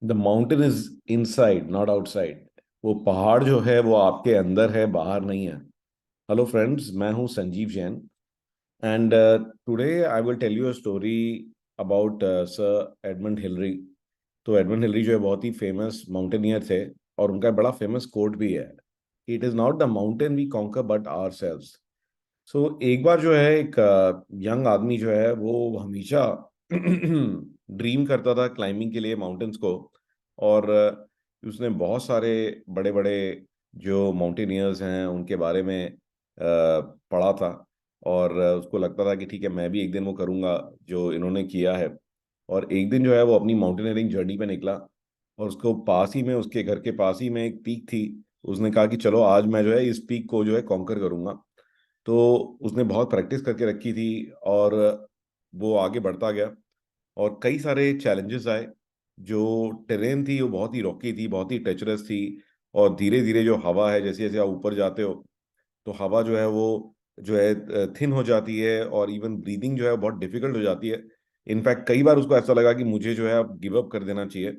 The mountain is inside not outside. वो पहाड़ जो है वो आपके अंदर है, बाहर नहीं है। हेलो फ्रेंड्स, मैं हूं Sanjeev Jain and today I will tell you a story about sir Edmund Hillary. तो एडमंड हिलरी जो है बहुत ही फेमस माउंटेनियर थे और उनका बड़ा फेमस कोट भी है, it is not the mountain we conquer but ourselves. So एक बार जो है एक यंग आदमी जो है वो हमेशा ड्रीम करता था क्लाइंबिंग के लिए माउंटेन्स को। और उसने बहुत सारे बड़े बड़े जो माउंटेनियर्स हैं उनके बारे में पढ़ा था। और उसको लगता था कि ठीक है, मैं भी एक दिन वो करूँगा जो इन्होंने किया है। और एक दिन जो है वो अपनी माउंटेनियरिंग जर्नी पे निकला और उसको पास ही में, उसके घर के पास ही में एक पीक थी। उसने कहा कि चलो आज मैं जो है इस पीक को जो है कॉन्कर करूंगा। तो उसने बहुत प्रैक्टिस करके रखी थी और वो आगे बढ़ता गया और कई सारे चैलेंजेस आए। जो टेरेन थी वो बहुत ही रॉकी थी, बहुत ही टेचरस थी। और धीरे धीरे जो हवा है, जैसे जैसे आप ऊपर जाते हो तो हवा जो है वो जो है थिन हो जाती है और इवन ब्रीदिंग जो है बहुत डिफिकल्ट हो जाती है। इनफैक्ट कई बार उसको ऐसा लगा कि मुझे जो है अब गिव अप कर देना चाहिए।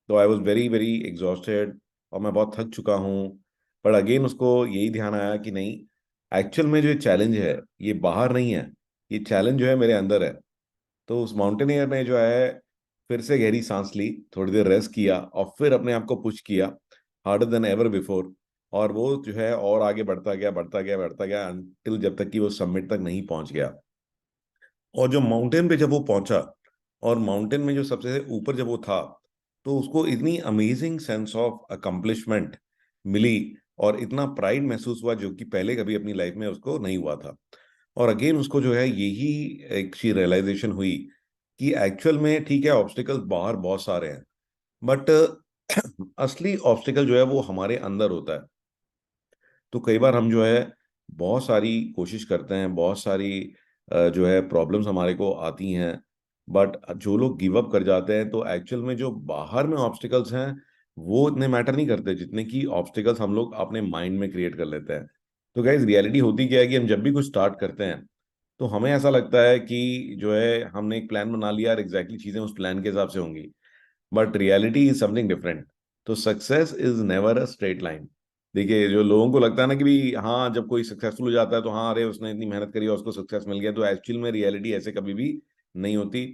तो I was very very exhausted और मैं बहुत थक चुका हूँ। पर अगेन उसको यही ध्यान आया कि नहीं, एक्चुअल में जो ये चैलेंज है ये बाहर नहीं है, ये चैलेंज जो है मेरे अंदर है। तो उस माउंटेनियर ने जो है फिर से गहरी सांस ली, थोड़ी देर रेस्ट किया और फिर अपने आप को पुश किया हार्डर देन एवर बिफोर। और वो जो है और आगे बढ़ता गया, बढ़ता गया, बढ़ता गया अनटिल जब तक कि वो समिट तक नहीं पहुंच गया। और जो माउंटेन पे जब वो पहुंचा और माउंटेन में जो सबसे ऊपर जब वो था, तो उसको इतनी अमेजिंग सेंस ऑफ अकम्पलिशमेंट मिली और इतना प्राइड महसूस हुआ जो कि पहले कभी अपनी लाइफ में उसको नहीं हुआ था। और अगेन उसको जो है यही एक सी रियलाइजेशन हुई कि एक्चुअल में ठीक है, ऑब्स्टिकल्स बाहर बहुत सारे हैं बट असली ऑब्स्टिकल जो है वो हमारे अंदर होता है। तो कई बार हम जो है बहुत सारी कोशिश करते हैं, बहुत सारी जो है प्रॉब्लम्स हमारे को आती हैं, बट जो लोग गिव अप कर जाते हैं तो एक्चुअल में जो बाहर में ऑब्स्टिकल्स हैं वो इतने मैटर नहीं करते जितने कि ऑब्स्टिकल्स हम लोग अपने माइंड में क्रिएट कर लेते हैं। तो गाइस, रियलिटी होती क्या है कि हम जब भी कुछ स्टार्ट करते हैं तो हमें ऐसा लगता है कि जो है हमने एक प्लान बना लिया और एग्जैक्टली चीजें उस प्लान के हिसाब से होंगी, but reality is something different. तो success is never a straight line. देखिए, जो लोगों को लगता है ना कि भी हाँ जब कोई सक्सेसफुल हो जाता है तो हाँ अरे उसने इतनी मेहनत करी और उसको सक्सेस मिल गया, तो एक्चुअल में रियलिटी ऐसे कभी भी नहीं होती।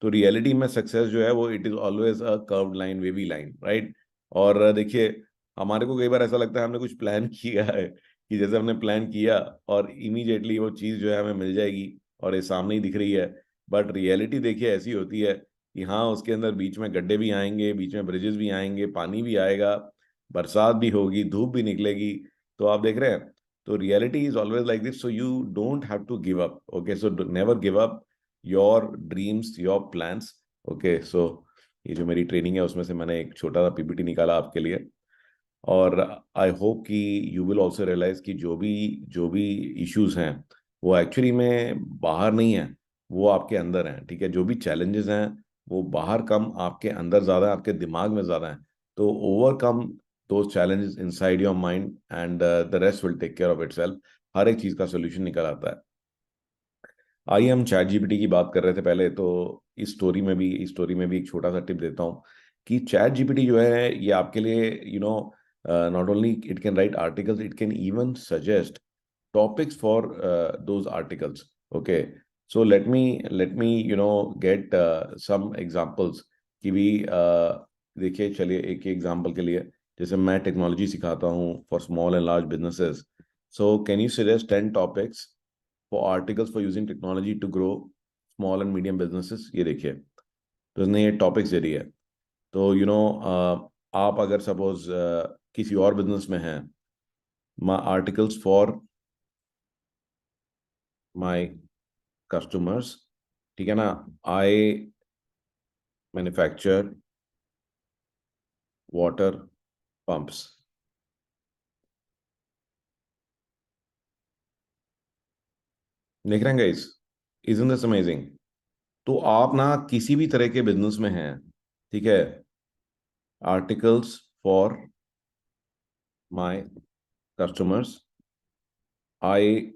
तो रियलिटी में सक्सेस जो है वो it is always a curved line, wavy line, right. और देखिए, हमारे को कई बार ऐसा लगता है हमने कुछ प्लान किया है कि जैसे हमने प्लान किया और इमीडिएटली वो चीज़ जो है हमें मिल जाएगी और ये सामने ही दिख रही है। बट रियलिटी देखिए ऐसी होती है कि हाँ उसके अंदर बीच में गड्ढे भी आएंगे, बीच में ब्रिजेस भी आएंगे, पानी भी आएगा, बरसात भी होगी, धूप भी निकलेगी। तो आप देख रहे हैं, तो reality is always like this, so you don't have to give up. Okay, so never give up your dreams, your plans. Okay, so ये जो मेरी ट्रेनिंग है उसमें से मैंने एक छोटा सा पीपीटी निकाला आपके लिए। और आई होप कि यू विल ऑल्सो रियलाइज कि जो भी इश्यूज हैं वो एक्चुअली में बाहर नहीं है, वो आपके अंदर हैं। ठीक है, जो भी चैलेंजेस हैं वो बाहर कम, आपके अंदर ज़्यादा है, आपके दिमाग में ज़्यादा है। तो overcome those challenges inside your mind and the rest will take care of itself. हर एक चीज़ का सोल्यूशन निकल आता है। आइए हम चैट जीपीटी की बात कर रहे थे पहले, तो इस स्टोरी में भी एक छोटा सा टिप देता हूँ कि चैट जीपीटी जो है ये आपके लिए not only it can write articles, it can even suggest topics for those articles. Okay, so let me get some examples कि भी देखिए, चलिए एक एग्जांपल के लिए, जैसे मैं टेक्नोलॉजी सिखाता हूँ for small and large businesses. So can you suggest 10 topics for articles for using technology to grow small and medium businesses. ये देखिए, तो इसने ये टॉपिक्स दे दिए है। तो आप अगर सपोज किसी और बिजनेस में हैं, माई आर्टिकल्स फॉर माई कस्टमर्स, ठीक है ना, आई मैन्युफैक्चर वाटर पंप्स। देख रहे हैं गाइस, इजंट दिस अमेजिंग। तो आप ना किसी भी तरह के बिजनेस में हैं, ठीक है, articles for my customers, I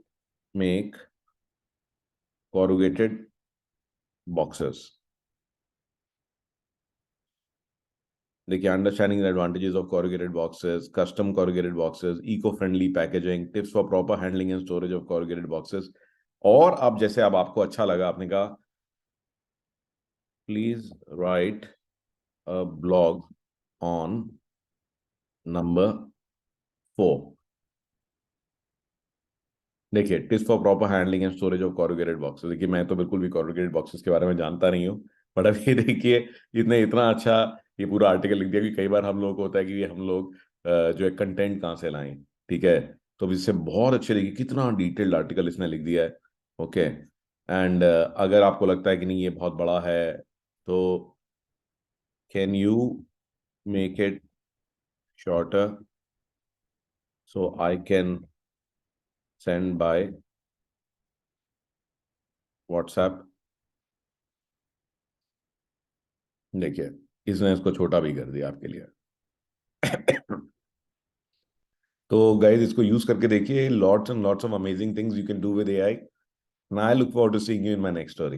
make corrugated boxes। देखिए, understanding the advantages of corrugated boxes, custom corrugated boxes, eco friendly packaging, tips for proper handling and storage of corrugated boxes. और अब जैसे अब आपको अच्छा लगा, आपने कहा please right a blog on number 4. देखिए, tips for proper handling and storage of corrugated boxes. देखिए, मैं तो बिल्कुल भी कॉर्रुगेटेड बॉक्सेस के बारे में जानता नहीं हूँ, बट अब ये देखिए, इतने इतना अच्छा ये पूरा आर्टिकल लिख दिया कि कई बार हम लोग को होता है कि ये हम लोग जो है कंटेंट कहाँ से लाएं. ठीक है, तो अब इससे बहुत अच्छे देखिए कितना डिटेल्ड आर्टिकल इसने लिख दिया है. ओके, एंड अगर आपको लगता है कि नहीं ये बहुत बड़ा है, तो can you make it shorter so I can send by WhatsApp. देखिए, इसने इसको छोटा भी कर दिया आपके लिए. तो गाइज, इसको यूज करके देखिए, lots and lots of amazing things you can do with AI. And I look forward to seeing you in my next story.